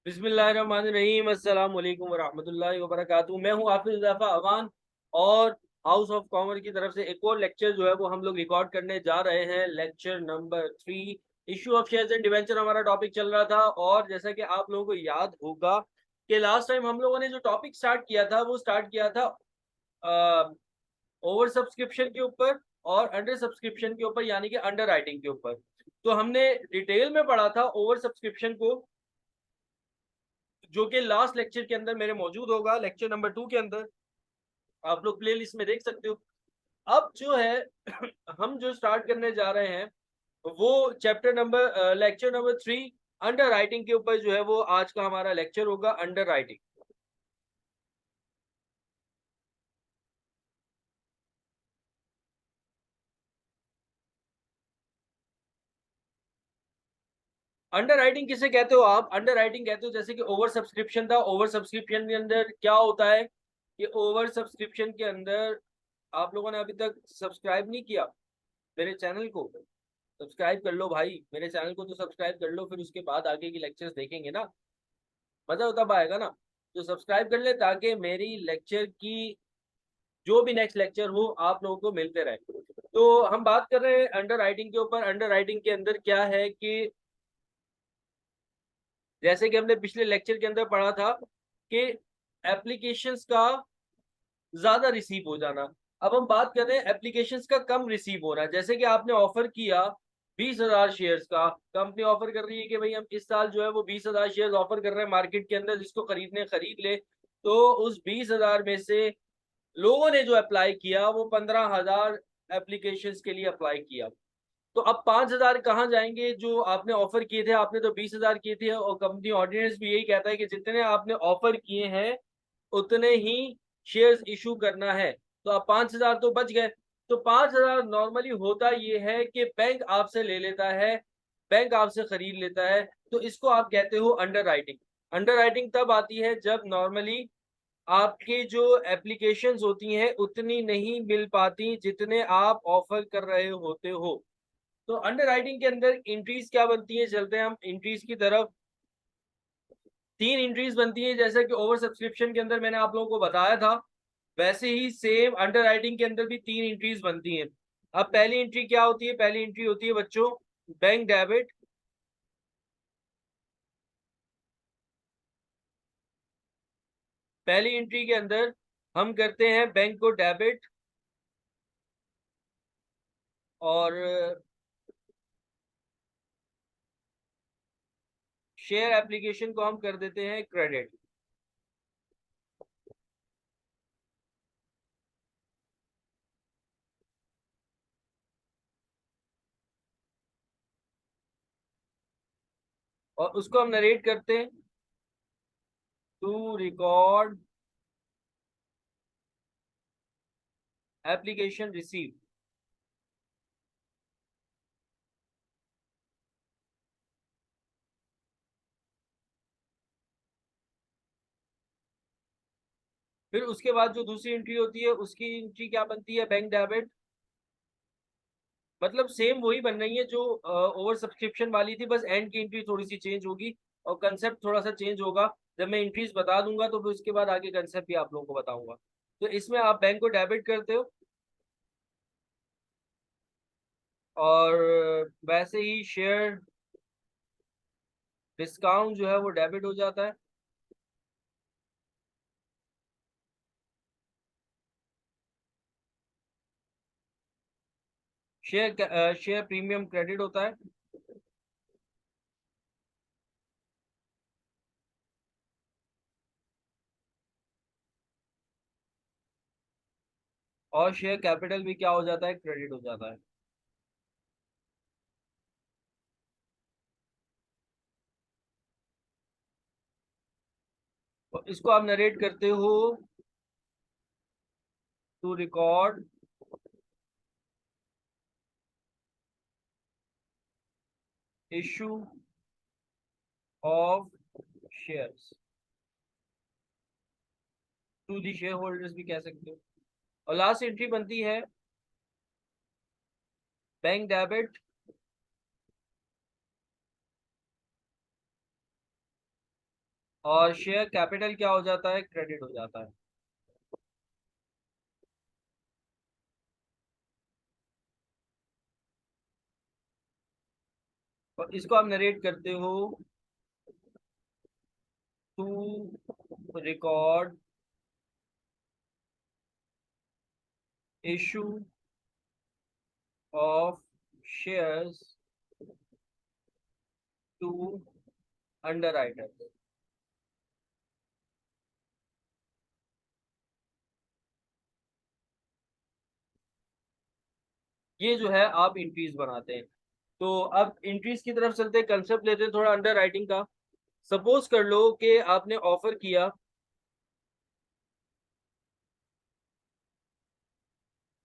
बिस्मिल्लाहिर्रहमानिर्रहीम अस्सलाम वालेकुम वरहमतुल्लाहि वबरकातुहू। मैं हूँ हाफिज ज़फ़ा अमान और हाउस ऑफ कॉमर्स की तरफ से एक और लेक्चर जो है वो हम लोग रिकॉर्ड करने जा रहे हैं। Lecture number 3, issue of shares and debenture हमारा टॉपिक चल रहा था। और जैसा कि आप लोगों को याद होगा कि लास्ट टाइम हम लोगों ने जो टॉपिक स्टार्ट किया था वो स्टार्ट किया था ओवर सब्सक्रिप्शन के ऊपर और अंडर सब्सक्रिप्शन के ऊपर, यानी कि अंडर राइटिंग के ऊपर। तो हमने डिटेल में पढ़ा था ओवर सब्सक्रिप्शन को, जो कि लास्ट लेक्चर के अंदर मेरे मौजूद होगा, लेक्चर नंबर 2 के अंदर आप लोग प्लेलिस्ट में देख सकते हो। अब जो है हम जो स्टार्ट करने जा रहे हैं वो लेक्चर नंबर 3 अंडर राइटिंग के ऊपर जो है वो आज का हमारा लेक्चर होगा, अंडर राइटिंग। अंडर राइटिंग किसे कहते हो आप? अंडर राइटिंग कहते हो जैसे कि ओवर सब्सक्रिप्शन था। ओवर सब्सक्रिप्शन के अंदर क्या होता है कि ओवर सब्सक्रिप्शन के अंदर आप लोगों ने अभी तक सब्सक्राइब नहीं किया मेरे चैनल को, सब्सक्राइब कर लो भाई, मेरे चैनल को तो सब्सक्राइब कर लो, फिर उसके बाद आगे की लेक्चर्स देखेंगे ना, मजा तब आएगा ना। तो सब्सक्राइब कर ले ताकि मेरी लेक्चर की जो भी नेक्स्ट लेक्चर हो आप लोगों को मिलते रहे। तो हम बात कर रहे हैं अंडर राइटिंग के ऊपर। अंडर राइटिंग के अंदर क्या है कि जैसे कि हमने पिछले लेक्चर के अंदर पढ़ा था कि एप्लीकेशंस का ज्यादा रिसीव हो जाना। अब हम बात कर रहे हैं एप्लीकेशंस का कम रिसीव होना। जैसे कि आपने ऑफर किया 20,000 शेयर्स का, कंपनी ऑफर कर रही है कि भाई हम इस साल जो है वो 20,000 शेयर्स ऑफर कर रहे हैं मार्केट के अंदर, जिसको खरीदने खरीद ले। तो उस 20,000 में से लोगों ने जो अप्लाई किया वो 15,000 एप्लीकेशंस के लिए अप्लाई किया। तो अब 5,000 कहाँ जाएंगे जो आपने ऑफर किए थे? आपने तो 20,000 किए थे और कंपनी ऑर्डिनेंस भी यही कहता है कि जितने आपने ऑफर किए हैं उतने ही शेयर्स इशू करना है। तो अब 5,000 तो बच गए। तो 5,000 नॉर्मली होता ये है कि बैंक आपसे ले लेता है, बैंक आपसे खरीद लेता है। तो इसको आप कहते हो अंडर राइटिंग। अंडर राइटिंग तब आती है जब नॉर्मली आपकी जो एप्लीकेशंस होती हैं उतनी नहीं मिल पाती जितने आप ऑफर कर रहे होते हो। तो अंडर राइटिंग के अंदर एंट्रीज क्या बनती है, चलते हैं हम एंट्रीज की तरफ। 3 एंट्रीज बनती है, जैसा कि ओवर सब्सक्रिप्शन के अंदर मैंने आप लोगों को बताया था, वैसे ही सेम अंडर राइटिंग के अंदर भी 3 एंट्रीज बनती हैं। अब पहली एंट्री क्या होती है? पहली एंट्री होती है बच्चों बैंक डेबिट। पहली एंट्री के अंदर हम करते हैं बैंक को डेबिट और शेयर एप्लीकेशन को हम कर देते हैं क्रेडिट। और उसको हम नरेट करते हैं टू रिकॉर्ड एप्लीकेशन रिसीव। फिर उसके बाद जो दूसरी एंट्री होती है उसकी एंट्री क्या बनती है? Bank debit. मतलब सेम वही बन रही है जो ओवर सब्सक्रिप्शन वाली थी, बस एंड की एंट्री थोड़ी सी चेंज होगी और कंसेप्ट थोड़ा सा चेंज होगा। जब मैं एंट्रीज बता दूंगा तो फिर उसके बाद आगे कंसेप्ट भी आप लोगों को बताऊंगा। तो इसमें आप बैंक को डेबिट करते हो और वैसे ही शेयर डिस्काउंट जो है वो डेबिट हो जाता है। शेयर प्रीमियम क्रेडिट होता है। और शेयर कैपिटल भी क्या हो जाता है? क्रेडिट हो जाता है। तो इसको आप नरेट करते हो to record issue of shares to the share holders भी कह सकते हो। और लास्ट एंट्री बनती है बैंक डेबिट। और शेयर कैपिटल क्या हो जाता है, क्रेडिट हो जाता है। और इसको आप नरेट करते हो to record issue of shares to underwriter. ये जो है आप इंट्रीज बनाते हैं। तो अब इंट्रीज की तरफ चलते हैं, कंसेप्ट लेते हैं थोड़ा अंडर राइटिंग का। सपोज कर लो कि आपने ऑफर किया,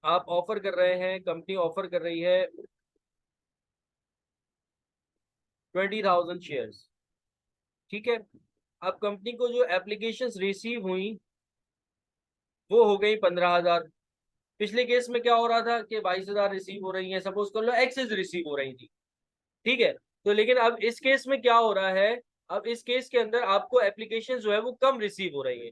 आप ऑफर कर रहे हैं, कंपनी ऑफर कर रही है 20,000 शेयर्स। ठीक है। अब कंपनी को जो एप्लीकेशंस रिसीव हुई वो हो गई 15,000। पिछले केस में क्या हो रहा था कि 22,000 रिसीव हो रही है, सपोज कर लो एक्सेस रिसीव हो रही थी। ठीक है। तो लेकिन अब इस केस में क्या हो रहा है, अब इस केस के अंदर आपको एप्लीकेशन जो है वो कम रिसीव हो रही है।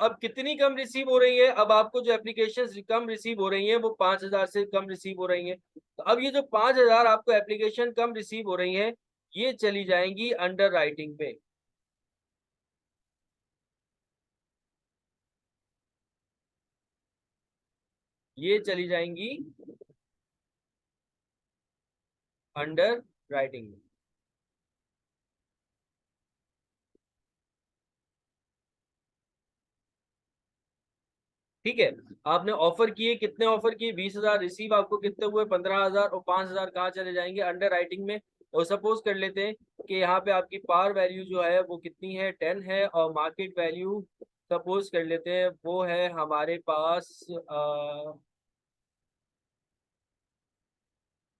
अब कितनी कम रिसीव हो रही है, अब आपको जो एप्लीकेशन कम रिसीव हो रही है वो 5,000 से कम रिसीव हो रही है। तो अब ये जो 5,000 आपको एप्लीकेशन कम रिसीव हो रही है, ये चली जाएंगी अंडर राइटिंग पे। ये चली जाएंगी अंडर राइटिंग में। ठीक है। आपने ऑफर किए, कितने ऑफर किए, 20,000, रिसीव आपको कितने हुए, 15,000, और 5,000 कहाँ चले जाएंगे, अंडर राइटिंग में। और सपोज कर लेते हैं कि यहाँ पे आपकी पार वैल्यू जो है वो कितनी है, 10 है, और मार्केट वैल्यू सपोज कर लेते हैं वो है हमारे पास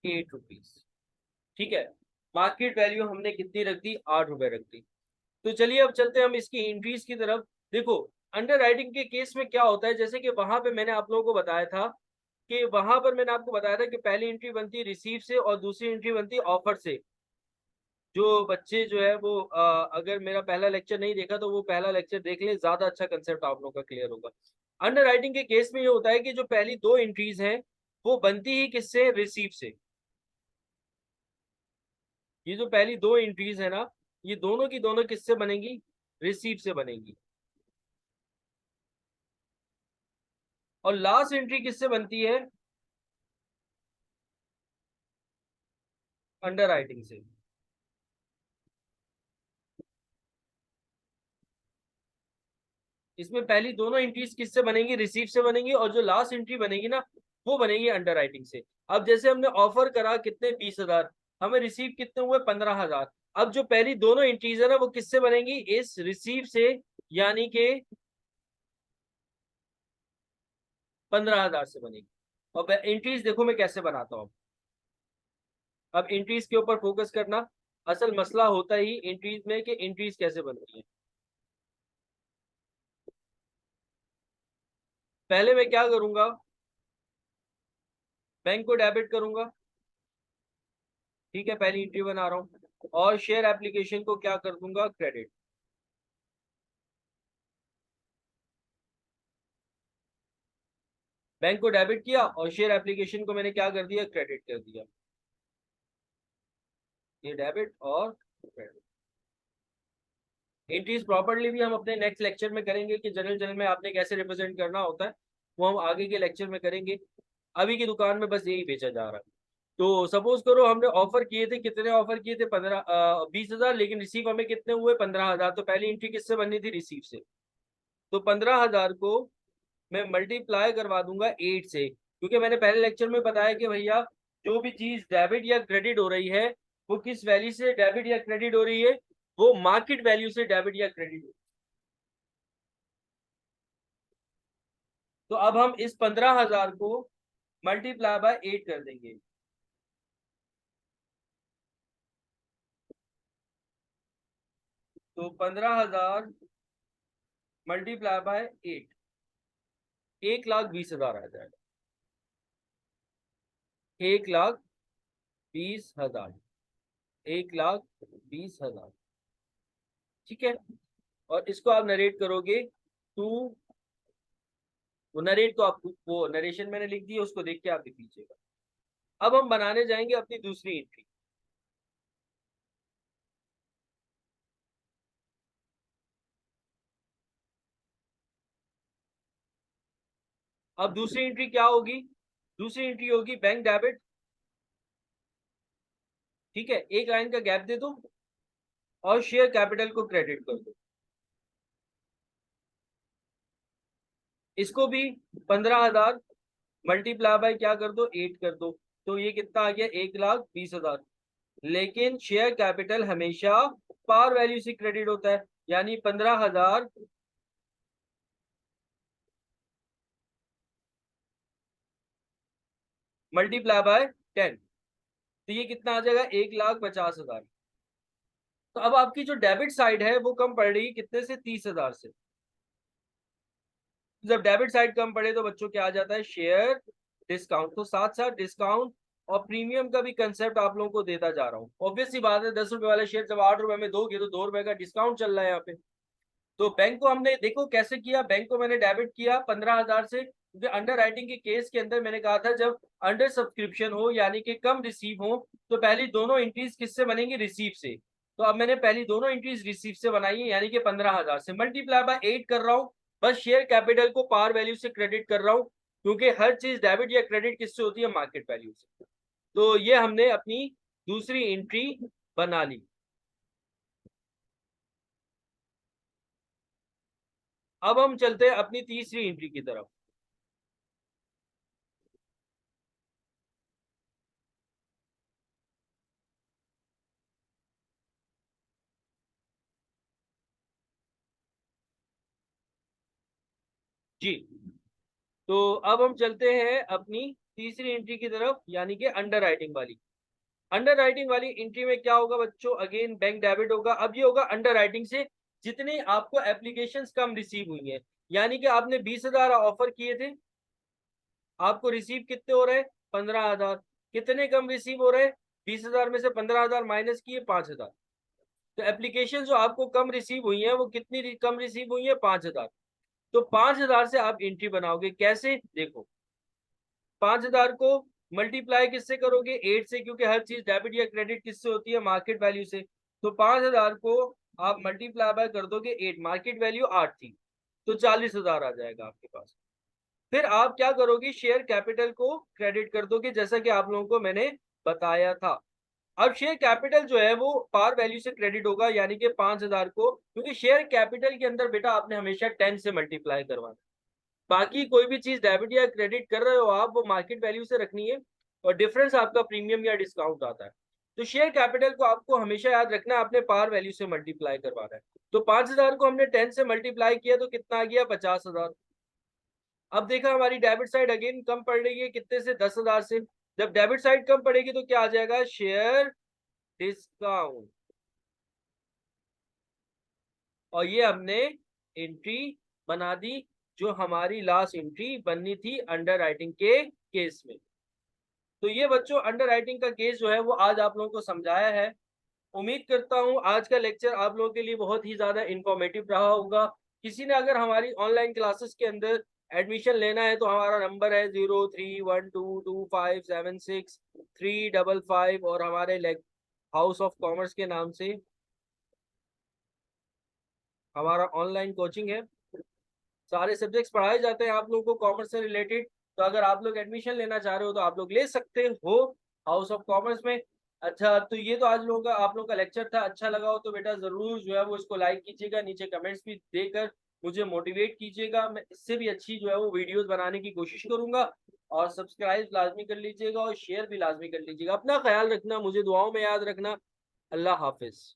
8 रुपीज। ठीक है। मार्केट वैल्यू हमने कितनी रख दी, 8 रुपए रख दी। तो चलिए अब चलते हैं हम इसकी एंट्रीज की तरफ। देखो, अंडर राइटिंग के केस में क्या होता है, जैसे कि वहां पे मैंने आप लोगों को बताया था कि वहां पर मैंने आपको बताया था कि पहली एंट्री बनती है रिसीव से और दूसरी एंट्री बनती है ऑफर से। जो बच्चे जो है वो अगर मेरा पहला लेक्चर नहीं देखा तो वो पहला लेक्चर देख ले, ज्यादा अच्छा कंसेप्ट आप लोगों का क्लियर होगा। अंडर राइटिंग के केस में ये होता है कि जो पहली दो एंट्रीज हैं वो बनती ही किससे, रिसीव से। ये जो पहली दो एंट्रीज है ना, ये दोनों की दोनों किससे बनेंगी, रिसीव से बनेंगी। और लास्ट एंट्री किससे बनती है, अंडर राइटिंग से। इसमें पहली दोनों एंट्रीज किससे बनेंगी, रिसीव से बनेंगी, और जो लास्ट एंट्री बनेगी ना वो बनेगी अंडर राइटिंग से। अब जैसे हमने ऑफर करा कितने, 20,000, हमें रिसीव कितने हुए, 15,000। अब जो पहली दोनों एंट्रीज है ना वो किससे बनेंगी, इस रिसीव से, यानी कि 15,000 से बनेगी। और एंट्रीज देखो मैं कैसे बनाता हूँ। अब एंट्रीज के ऊपर फोकस करना, असल मसला होता ही एंट्रीज में कि एंट्रीज कैसे बनती है। पहले मैं क्या करूंगा, बैंक को डेबिट करूंगा। ठीक है, पहली एंट्री बना रहा हूँ। और शेयर एप्लीकेशन को क्या कर दूंगा, क्रेडिट। बैंक को डेबिट किया और शेयर एप्लीकेशन को मैंने क्या कर दिया, क्रेडिट कर दिया। ये डेबिट और क्रेडिट। एंट्रीज प्रॉपर्ली भी हम अपने नेक्स्ट लेक्चर में करेंगे कि जनरल जनरल में आपने कैसे रिप्रेजेंट करना होता है, वो हम आगे के लेक्चर में करेंगे। अभी की दुकान में बस यही बेचा जा रहा है। तो सपोज करो हमने ऑफर किए थे, कितने ऑफर किए थे, 20,000, लेकिन रिसीव हमें कितने हुए, 15,000। तो पहली एंट्री किससे बननी थी, रिसीव से। तो 15,000 को मैं मल्टीप्लाई करवा दूंगा 8 से, क्योंकि मैंने पहले लेक्चर में बताया कि भैया जो भी चीज डेबिट या क्रेडिट हो रही है वो किस वैल्यू से डेबिट या क्रेडिट हो रही है, वो मार्केट वैल्यू से डेबिट या क्रेडिट हो। तो अब हम इस 15,000 को मल्टीप्लाई बाय 8 कर देंगे। तो 15,000 मल्टीप्लाई बाय 8, 1,20,000 आ जाएगा। 1,20,000, 1,20,000। ठीक है, और इसको आप नरेट करोगे टू, वो नरेट तो आप, वो नरेशन मैंने लिख दिया, उसको देख के आप लिख लीजिएगा। अब हम बनाने जाएंगे अपनी दूसरी एंट्री। अब दूसरी एंट्री क्या होगी? दूसरी एंट्री होगी बैंक डेबिट। ठीक है, एक लाइन का गैप दे दो और शेयर कैपिटल को क्रेडिट कर दो। इसको भी 15,000 मल्टीप्लाई बाय क्या कर दो, 8 कर दो, तो ये कितना आ गया, 1,20,000। लेकिन शेयर कैपिटल हमेशा पार वैल्यू से क्रेडिट होता है, यानी 15,000 मल्टीप्लाई बाय 10, तो ये कितना आ जाएगा, 1,50,000। तो अब आपकी जो डेबिट साइड है वो कम पड़ रही है कितने से, 30,000 से। जब डेबिट साइड कम पड़े तो बच्चों क्या आ जाता है, शेयर डिस्काउंट। तो साथ साथ डिस्काउंट और प्रीमियम का भी कंसेप्ट आप लोगों को देता जा रहा हूँ। ऑब्वियस सी बात है, 10 रुपए वाले शेयर जब 8 रुपए में दोगे तो 2 रुपए का डिस्काउंट चल रहा है यहाँ पे। तो बैंक को हमने देखो कैसे किया, बैंक को मैंने डेबिट किया 15,000 से, क्योंकि अंडर राइटिंग के केस के अंदर मैंने कहा था जब अंडर सब्सक्रिप्शन हो यानी कि कम रिसीव हो तो पहली दोनों एंट्रीज किससे बनेंगी, रिसीव से। तो अब मैंने पहली दोनों एंट्रीज रिसीव से बनाई है, यानी कि 15,000 से मल्टीप्लाई बाय 8 कर रहा हूँ। बस शेयर कैपिटल को पार वैल्यू से क्रेडिट कर रहा हूँ, क्योंकि हर चीज डेबिट या क्रेडिट किससे होती है, मार्केट वैल्यू से। तो ये हमने अपनी दूसरी एंट्री बना ली। अब हम चलते हैं अपनी तीसरी एंट्री की तरफ। जी, तो अब हम चलते हैं अपनी तीसरी एंट्री की तरफ, यानी कि अंडर राइटिंग वाली। अंडर राइटिंग वाली एंट्री में क्या होगा बच्चों, अगेन बैंक डेबिट होगा। अब ये होगा अंडर राइटिंग से जितने आपको एप्लीकेशंस कम रिसीव हुई हैं, यानी कि आपने 20,000 ऑफर किए थे, आपको रिसीव कितने हो रहे हैं, 15,000। कितने कम रिसीव हो रहे हैं, 20,000 में से 15,000 माइनस किए 5,000। तो एप्लीकेशन जो आपको कम रिसीव हुई है वो कितनी कम रिसीव हुई है, 5,000। तो 5,000 से आप एंट्री बनाओगे कैसे, देखो 5,000 को मल्टीप्लाई किससे करोगे, 8 से, क्योंकि हर चीज डेबिट या क्रेडिट किससे होती है, मार्केट वैल्यू से। तो 5,000 को आप मल्टीप्लाई बाय कर दोगे 8, मार्केट वैल्यू 8 थी, तो 40,000 आ जाएगा आपके पास। फिर आप क्या करोगे, शेयर कैपिटल को क्रेडिट कर दोगे, जैसा कि आप लोगों को मैंने बताया था। अब शेयर कैपिटल जो है वो पार वैल्यू से क्रेडिट होगा, यानी कि 5,000 को, क्योंकि शेयर कैपिटल के अंदर बेटा आपने हमेशा 10 से मल्टीप्लाई करवाना। बाकी कोई भी चीज डेबिट या क्रेडिट कर रहे हो आप, वो मार्केट वैल्यू से रखनी है, और डिफरेंस आपका प्रीमियम या डिस्काउंट आता है। तो शेयर कैपिटल को आपको हमेशा याद रखना है, आपने पार वैल्यू से मल्टीप्लाई करवाना है। तो 5,000 को हमने 10 से मल्टीप्लाई किया तो कितना आ गया, 50,000। अब देखा हमारी डेबिट साइड अगेन कम पड़ रही है कितने से, 10,000 से। जब डेबिट साइड कम पड़ेगी तो क्या आ जाएगा, शेयर डिस्काउंट। और ये हमने एंट्री बना दी, जो हमारी लास्ट एंट्री बननी थी अंडर राइटिंग के केस में। तो ये बच्चों अंडर राइटिंग का केस जो है वो आज आप लोगों को समझाया है। उम्मीद करता हूँ आज का लेक्चर आप लोगों के लिए बहुत ही ज्यादा इंफॉर्मेटिव रहा होगा। किसी ने अगर हमारी ऑनलाइन क्लासेस के अंदर एडमिशन लेना है तो हमारा नंबर है 03122576 355, और हमारे हाउस ऑफ कॉमर्स के नाम से हमारा ऑनलाइन कोचिंग है। सारे सब्जेक्ट्स पढ़ाए जाते हैं आप लोगों को कॉमर्स से रिलेटेड। तो अगर आप लोग एडमिशन लेना चाह रहे हो तो आप लोग ले सकते हो हाउस ऑफ कॉमर्स में। अच्छा, तो ये तो आज लोगों का आप लोगों का लेक्चर था। अच्छा लगा हो तो बेटा जरूर जो है वो इसको लाइक कीजिएगा, नीचे कमेंट्स भी देकर मुझे मोटिवेट कीजिएगा। मैं इससे भी अच्छी जो है वो वीडियोस बनाने की कोशिश करूंगा। और सब्सक्राइब लाजमी कर लीजिएगा और शेयर भी लाजमी कर लीजिएगा। अपना ख्याल रखना, मुझे दुआओं में याद रखना। अल्लाह हाफिज।